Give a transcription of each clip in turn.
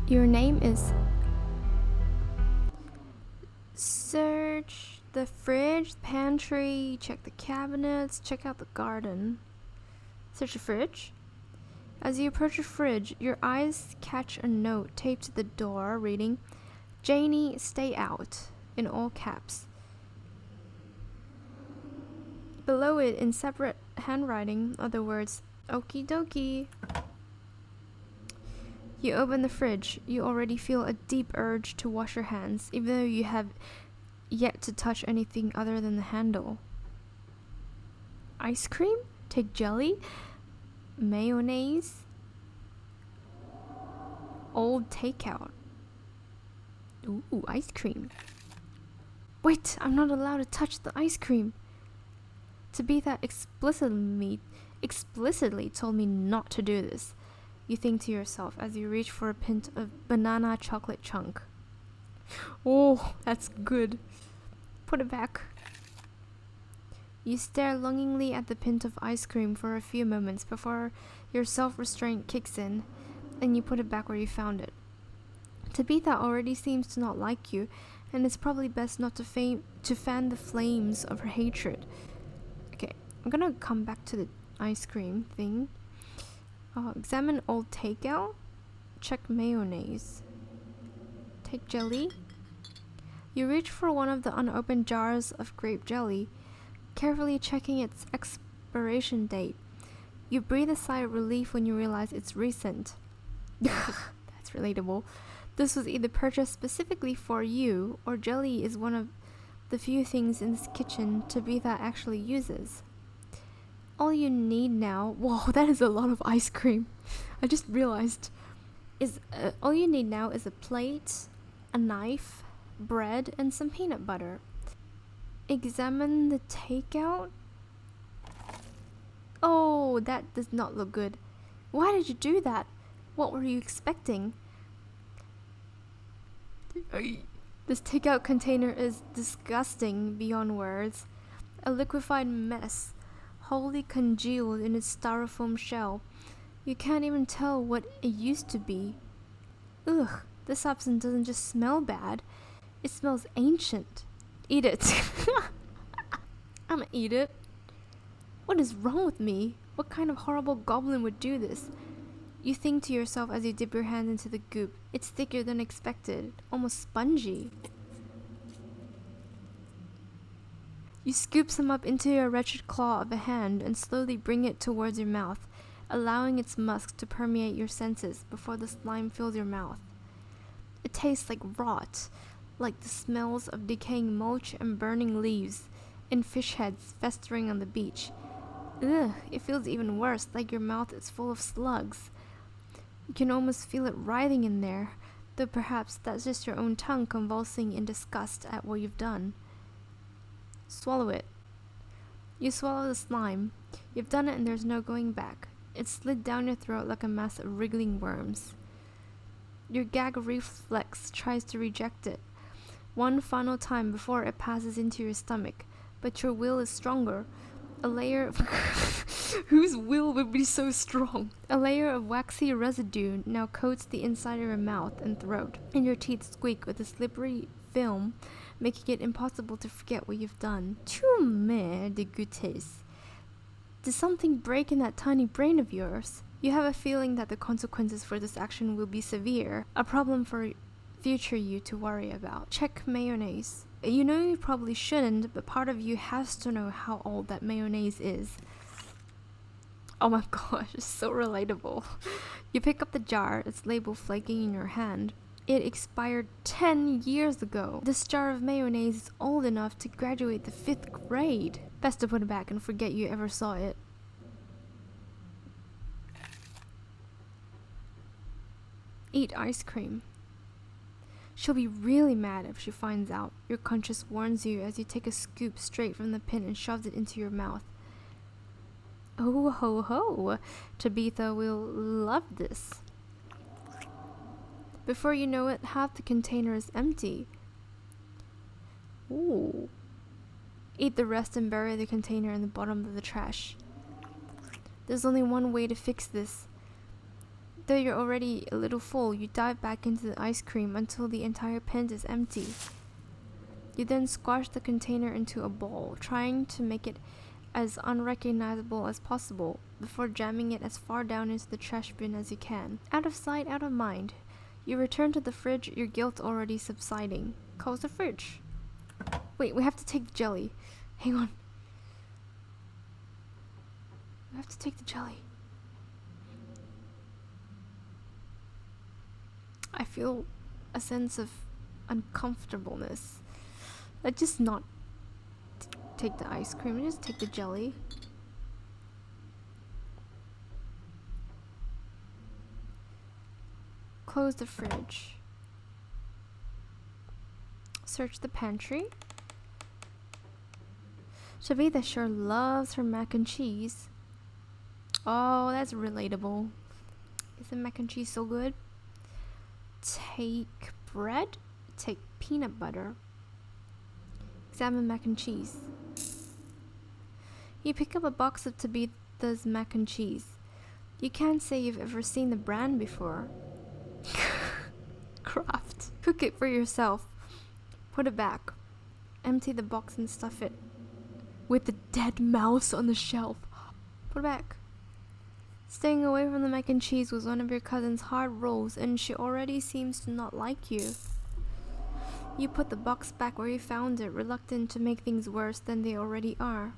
Your name is... Search the fridge, pantry, check the cabinets, check out the garden. Search the fridge. As you approach the fridge, your eyes catch a note taped to the door reading, "Janie, stay out," in all caps. Below it, in separate handwriting, are the words, "Okie dokie." You open the fridge. You already feel a deep urge to wash your hands, even though you have yet to touch anything other than the handle. Ice cream? Take jelly? Mayonnaise? Old takeout. Ooh, ice cream. Wait, I'm not allowed to touch the ice cream. Tabitha explicitly told me not to do this. You think to yourself as you reach for a pint of banana chocolate chunk. Oh, that's good. Put it back. You stare longingly at the pint of ice cream for a few moments before your self-restraint kicks in, and you put it back where you found it. Tabitha already seems to not like you, and it's probably best not to fan the flames of her hatred. Okay, I'm gonna come back to the ice cream thing. Examine old takeout. Check mayonnaise. Take jelly. You reach for one of the unopened jars of grape jelly, carefully checking its expiration date. You breathe a sigh of relief when you realize it's recent. That's relatable. This was either purchased specifically for you, or jelly is one of the few things in this kitchen Tabitha actually uses. All you need now... Whoa, that is a lot of ice cream. I just realized. All you need now is a plate, a knife, bread, and some peanut butter. Examine the takeout. Oh, that does not look good. Why did you do that? What were you expecting? This takeout container is disgusting beyond words. A liquefied mess, wholly congealed in its styrofoam shell. You can't even tell what it used to be. Ugh, this substance doesn't just smell bad, it smells ancient. Eat it. I'ma eat it. What is wrong with me? What kind of horrible goblin would do this? You think to yourself as you dip your hand into the goop. It's thicker than expected, almost spongy. You scoop some up into your wretched claw of a hand and slowly bring it towards your mouth, allowing its musk to permeate your senses before the slime fills your mouth. It tastes like rot, like the smells of decaying mulch and burning leaves, and fish heads festering on the beach. Ugh, it feels even worse, like your mouth is full of slugs. You can almost feel it writhing in there, though perhaps that's just your own tongue convulsing in disgust at what you've done. Swallow it. You swallow the slime. You've done it and there's no going back. It slid down your throat like a mass of wriggling worms. Your gag reflex tries to reject it one final time before it passes into your stomach, but your will is stronger. A layer of... Whose will would be so strong? A layer of waxy residue now coats the inside of your mouth and throat, and your teeth squeak with a slippery film, making it impossible to forget what you've done. Tu me dégoûtes. Did something break in that tiny brain of yours? You have a feeling that the consequences for this action will be severe, a problem for future you to worry about. Check mayonnaise. You know you probably shouldn't, but part of you has to know how old that mayonnaise is. Oh my gosh, it's so relatable. You pick up the jar, its label flaking in your hand. It expired 10 years ago. This jar of mayonnaise is old enough to graduate the 5th grade. Best to put it back and forget you ever saw it. Eat ice cream. She'll be really mad if she finds out. Your conscience warns you as you take a scoop straight from the pin and shoves it into your mouth. Oh ho ho, Tabitha will love this. Before you know it, half the container is empty. Ooh. Eat the rest and bury the container in the bottom of the trash. There's only one way to fix this. Though you're already a little full, you dive back into the ice cream until the entire pen is empty. You then squash the container into a ball, trying to make it as unrecognizable as possible before jamming it as far down into the trash bin as you can. Out of sight, out of mind. You return to the fridge, your guilt already subsiding. Close the fridge. Wait, we have to take the jelly. Hang on. We have to take the jelly. I feel a sense of uncomfortableness. Let's just not take the ice cream, just take the jelly. Close the fridge. Search the pantry. Shavita sure loves her mac and cheese. Oh, that's relatable. Isn't mac and cheese so good? Take bread. Take peanut butter. Examine mac and cheese. You pick up a box of Tabitha's mac and cheese. You can't say you've ever seen the brand before. Craft. Cook it for yourself. Put it back. Empty the box and stuff it with the dead mouse on the shelf. Put it back. Staying away from the mac and cheese was one of your cousin's hard rules, and she already seems to not like you. You put the box back where you found it, reluctant to make things worse than they already are.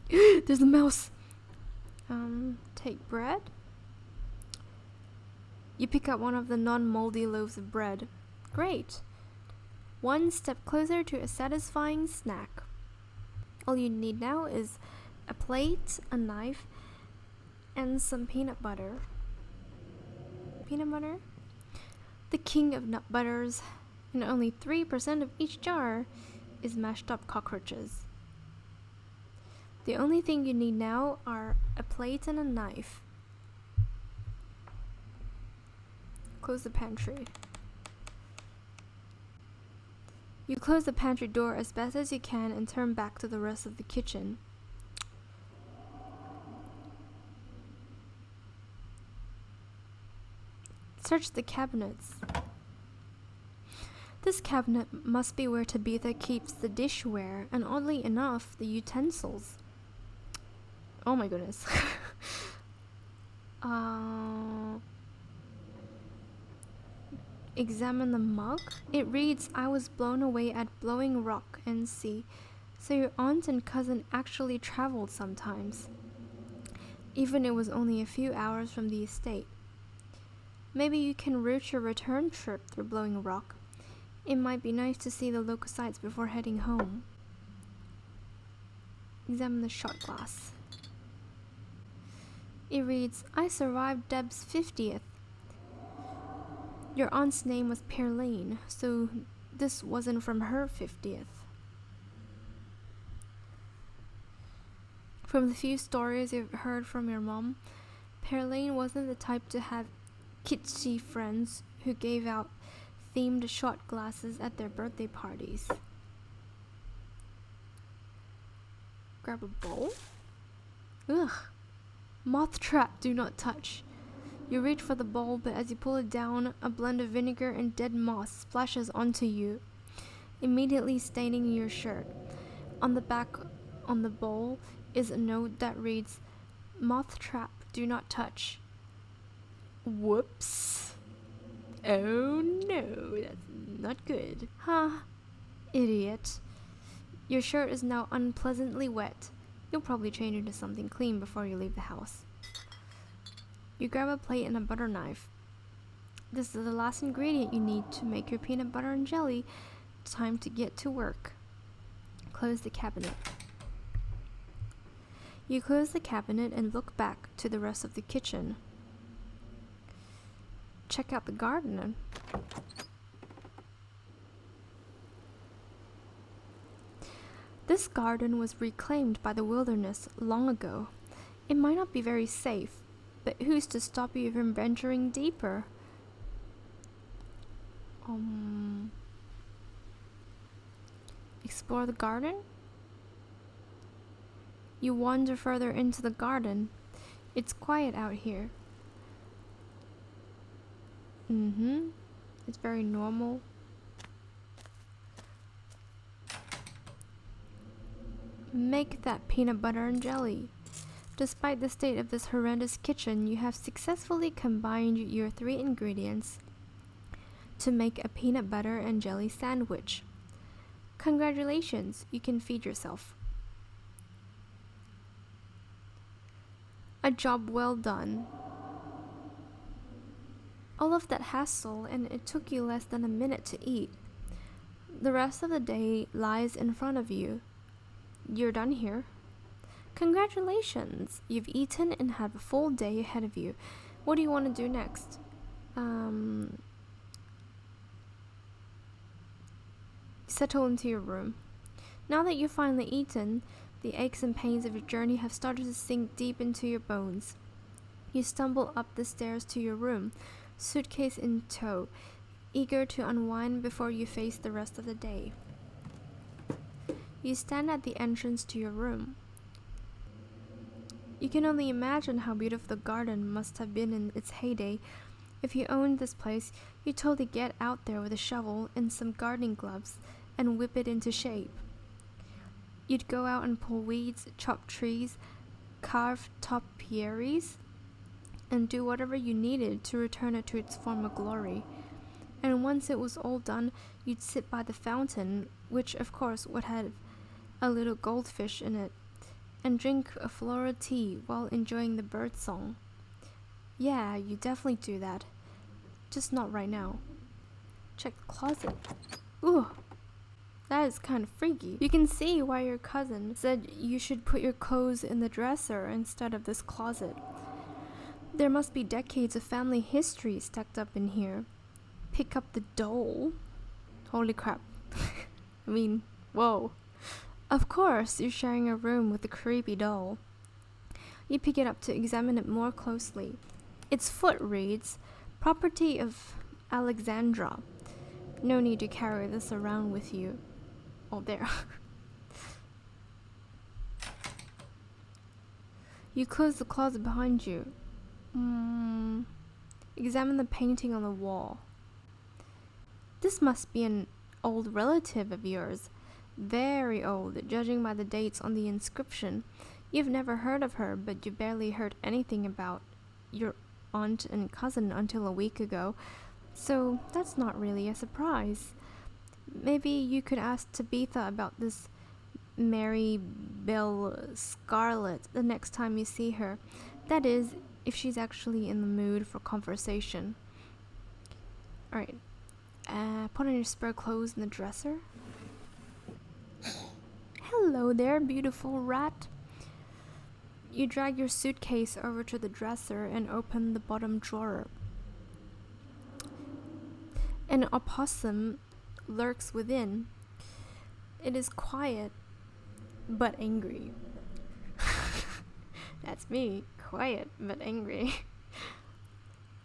There's a mouse! Take bread. You pick up one of the non-moldy loaves of bread. Great! One step closer to a satisfying snack. All you need now is a plate, a knife, and some peanut butter. Peanut butter? The king of nut butters, and only 3% of each jar is mashed up cockroaches. The only thing you need now are a plate and a knife. Close the pantry. You close the pantry door as best as you can and turn back to the rest of the kitchen. Search the cabinets. This cabinet must be where Tabitha keeps the dishware, and oddly enough, the utensils. Oh my goodness. Examine the mug. It reads, "I was blown away at Blowing Rock and Sea." So your aunt and cousin actually traveled sometimes. Even it was only a few hours from the estate. Maybe you can route your return trip through Blowing Rock. It might be nice to see the local sights before heading home. Examine the shot glass. It reads, "I survived Deb's 50th. Your aunt's name was Pearline, so this wasn't from her 50th. From the few stories you've heard from your mom, Pearline wasn't the type to have kitschy friends who gave out themed shot glasses at their birthday parties." Grab a bowl. Ugh. Moth trap, do not touch. You reach for the bowl, but as you pull it down, a blend of vinegar and dead moss splashes onto you, immediately staining your shirt. On the back on the bowl is a note that reads, "Moth trap, do not touch." Whoops. Oh no, that's not good. Huh, idiot. Your shirt is now unpleasantly wet. You'll probably change into something clean before you leave the house. You grab a plate and a butter knife. This is the last ingredient you need to make your peanut butter and jelly. Time to get to work. Close the cabinet. You close the cabinet and look back to the rest of the kitchen. Check out the garden. This garden was reclaimed by the wilderness long ago. It might not be very safe, but who's to stop you from venturing deeper? Explore the garden? You wander further into the garden. It's quiet out here. It's very normal. Make that peanut butter and jelly. Despite the state of this horrendous kitchen, you have successfully combined your 3 ingredients to make a peanut butter and jelly sandwich. Congratulations, you can feed yourself. A job well done. All of that hassle, and it took you less than a minute to eat. The rest of the day lies in front of you. You're done here. Congratulations! You've eaten and have a full day ahead of you. What do you want to do next? Settle into your room. Now that you've finally eaten, the aches and pains of your journey have started to sink deep into your bones. You stumble up the stairs to your room, suitcase in tow, eager to unwind before you face the rest of the day. You stand at the entrance to your room. You can only imagine how beautiful the garden must have been in its heyday. If you owned this place, you'd totally get out there with a shovel and some gardening gloves and whip it into shape. You'd go out and pull weeds, chop trees, carve topiaries, and do whatever you needed to return it to its former glory. And once it was all done, you'd sit by the fountain, which of course would have a little goldfish in it, and drink a floral tea while enjoying the bird song. Yeah, you definitely do that. Just not right now. Check the closet. Ooh, that is kind of freaky. You can see why your cousin said you should put your clothes in the dresser instead of this closet. There must be decades of family history stacked up in here. Pick up the doll. Holy crap. I mean, whoa. Of course, you're sharing a room with a creepy doll. You pick it up to examine it more closely. Its foot reads, "Property of Alexandra. No need to carry this around with you." Oh, there. You close the closet behind you. Examine the painting on the wall. This must be an old relative of yours. Very old, judging by the dates on the inscription. You've never heard of her, but you barely heard anything about your aunt and cousin until a week ago, so that's not really a surprise. Maybe you could ask Tabitha about this Mary Bell Scarlet the next time you see her. That is, if she's actually in the mood for conversation. Alright, put on your spare clothes in the dresser. Hello there, beautiful rat. You drag your suitcase over to the dresser and open the bottom drawer. An opossum lurks within. It is quiet, but angry. That's me, quiet, but angry.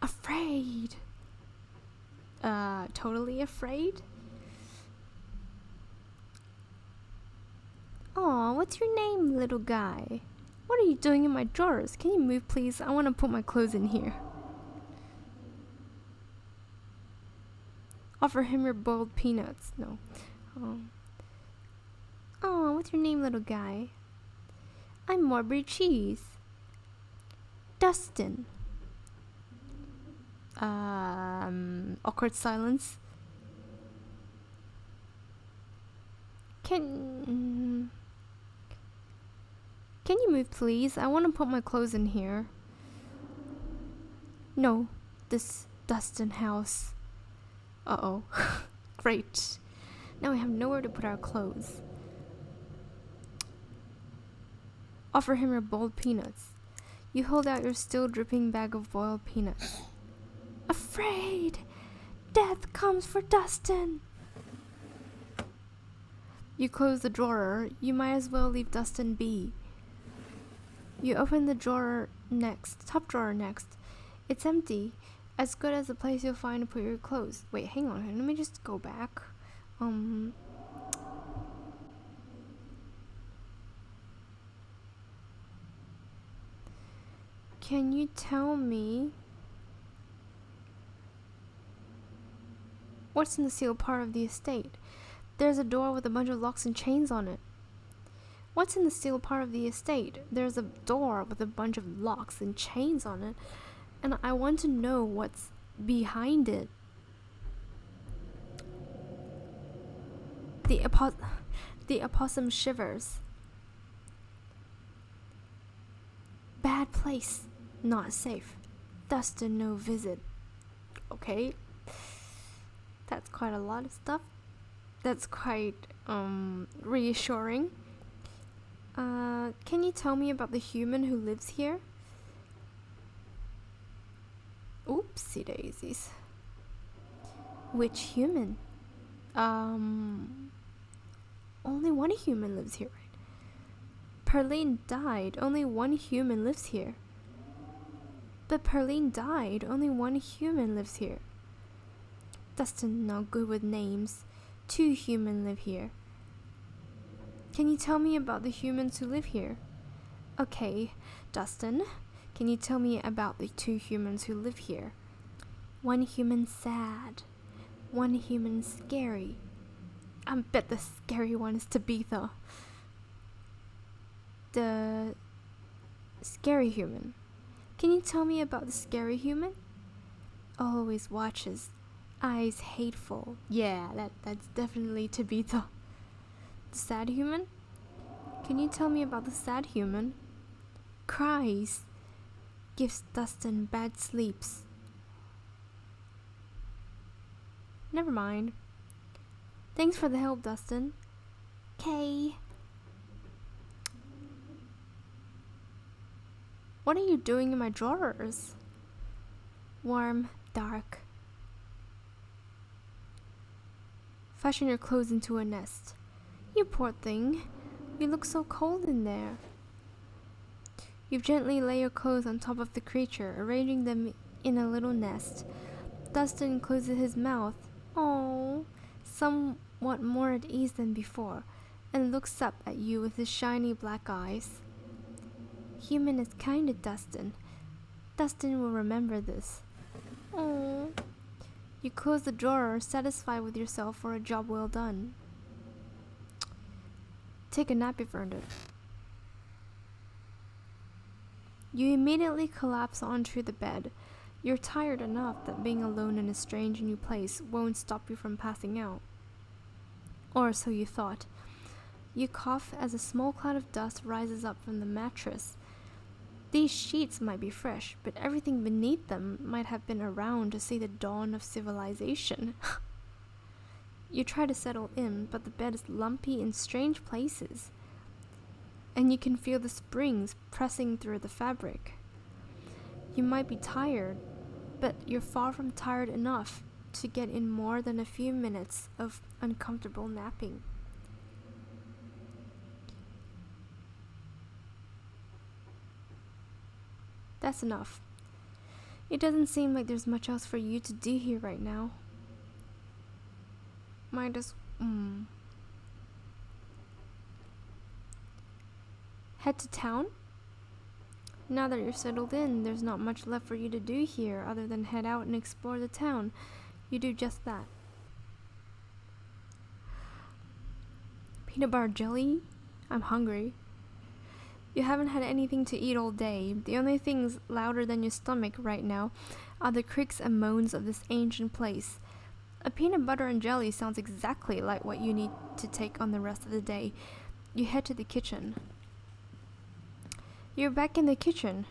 Afraid. Totally afraid? Aw, what's your name, little guy? What are you doing in my drawers? Can you move, please? I want to put my clothes in here. Offer him your boiled peanuts. No. Aw, what's your name, little guy? I'm Marbury Cheese. Dustin. Awkward silence. Can you move, please? I want to put my clothes in here. No, this Dustin house. Uh-oh. Great. Now we have nowhere to put our clothes. Offer him your boiled peanuts. You hold out your still dripping bag of boiled peanuts. Afraid! Death comes for Dustin! You close the drawer. You might as well leave Dustin be. You open the drawer next, top drawer next. It's empty, as good as the place you'll find to put your clothes. Wait, hang on, let me just go back. Can you tell me What's in the sealed part of the estate? There's a door with a bunch of locks and chains on it. What's in the sealed part of the estate? There's a door with a bunch of locks and chains on it, and I want to know what's behind it. The opossum shivers. Bad place. Not safe. Dustin no visit. Okay. That's quite a lot of stuff. That's quite reassuring. Can you tell me about the human who lives here? Oopsie daisies. Which human? Only one human lives here, right? Perline died. Only one human lives here. But Perline died. Only one human lives here. Dustin not good with names. 2 humans live here. Can you tell me about the humans who live here? Okay, Dustin, can you tell me about the 2 humans who live here? 1 human sad. 1 human scary. I bet the scary one is Tabitha. The scary human. Can you tell me about the scary human? Always watches. Eyes hateful. Yeah, that's definitely Tabitha. The sad human? Can you tell me about the sad human? Cries. Gives Dustin bad sleeps. Never mind. Thanks for the help, Dustin. Kay. What are you doing in my drawers? Warm, dark. Fashion your clothes into a nest. You poor thing. You look so cold in there. You gently lay your clothes on top of the creature, arranging them in a little nest. Dustin closes his mouth. Oh, somewhat more at ease than before, and looks up at you with his shiny black eyes. Human is kind to Dustin. Dustin will remember this. Oh. You close the drawer, satisfied with yourself for a job well done. Take a nap you've earned it. You immediately collapse onto the bed. You're tired enough that being alone in a strange new place won't stop you from passing out. Or so you thought. You cough as a small cloud of dust rises up from the mattress. These sheets might be fresh, but everything beneath them might have been around to see the dawn of civilization. You try to settle in, but the bed is lumpy in strange places, and you can feel the springs pressing through the fabric. You might be tired, but you're far from tired enough to get in more than a few minutes of uncomfortable napping. That's enough. It doesn't seem like there's much else for you to do here right now. Might as head to town? Now that you're settled in, there's not much left for you to do here other than head out and explore the town. You do just that. Peanut butter jelly? I'm hungry. You haven't had anything to eat all day. The only things louder than your stomach right now are the creaks and moans of this ancient place. A peanut butter and jelly sounds exactly like what you need to take on the rest of the day. You head to the kitchen. You're back in the kitchen,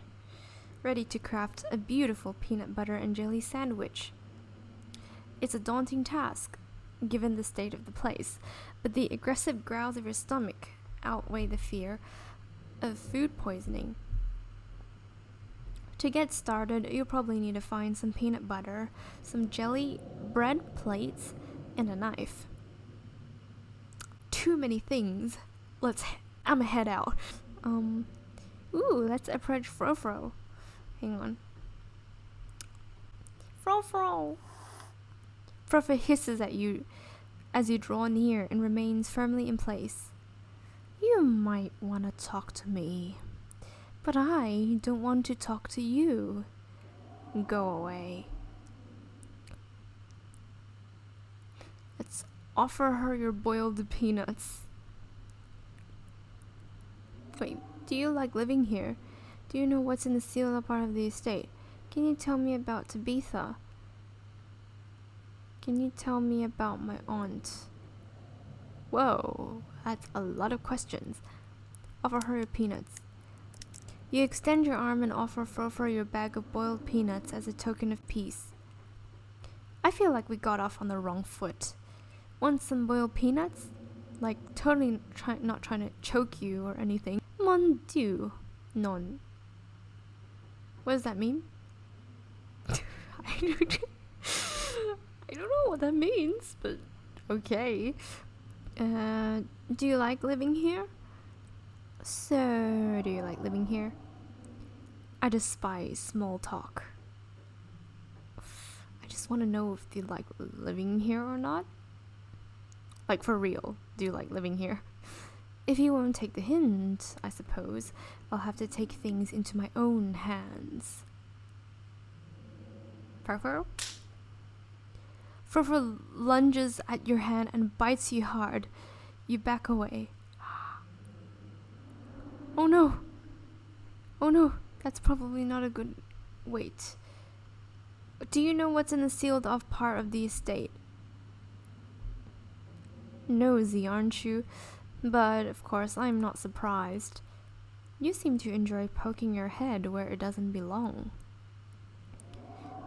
ready to craft a beautiful peanut butter and jelly sandwich. It's a daunting task, given the state of the place, but the aggressive growls of your stomach outweigh the fear of food poisoning. To get started, you'll probably need to find some peanut butter, some jelly, bread plates, and a knife. Too many things. I'ma head out. Ooh, let's approach Frofro. Hang on. Frofro! Frofro hisses at you as you draw near and remains firmly in place. You might want to talk to me, but I don't want to talk to you. Go away. Offer her your boiled peanuts. Wait, do you like living here? Do you know what's in the sealed part of the estate? Can you tell me about Tabitha? Can you tell me about my aunt? Whoa, that's a lot of questions. Offer her your peanuts. You extend your arm and offer Frofra your bag of boiled peanuts as a token of peace. I feel like we got off on the wrong foot. Want some boiled peanuts? Like, totally not trying to choke you or anything. Mon Dieu. Non. What does that mean? I don't know what that means, but okay. Do you like living here? So, do you like living here? I despise small talk. I just want to know if you like living here or not. Like, for real, do you like living here? If you won't take the hint, I suppose I'll have to take things into my own hands. Frofra? Frofra lunges at your hand and bites you hard. You back away. Oh no! Oh no, that's probably not a good... Wait. Do you know what's in the sealed off part of the estate? Nosy, aren't you? But, of course, I'm not surprised. You seem to enjoy poking your head where it doesn't belong.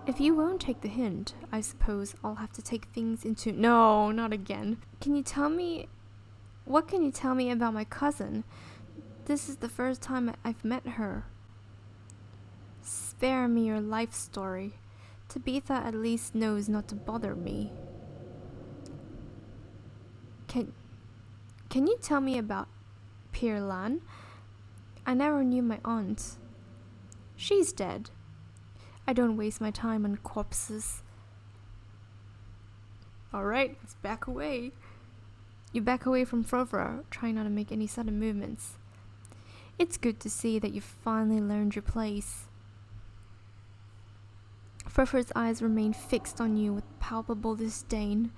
If you won't take the hint, I suppose I'll have to take things into... No, not again. Can you tell me... What can you tell me about my cousin? This is the first time I've met her. Spare me your life story. Tabitha at least knows not to bother me. Can you tell me about Pierre Lan? I never knew my aunt. She's dead. I don't waste my time on corpses. Alright, let's back away. You back away from Frofra, trying not to make any sudden movements. It's good to see that you finally learned your place. Frofra's eyes remain fixed on you with palpable disdain.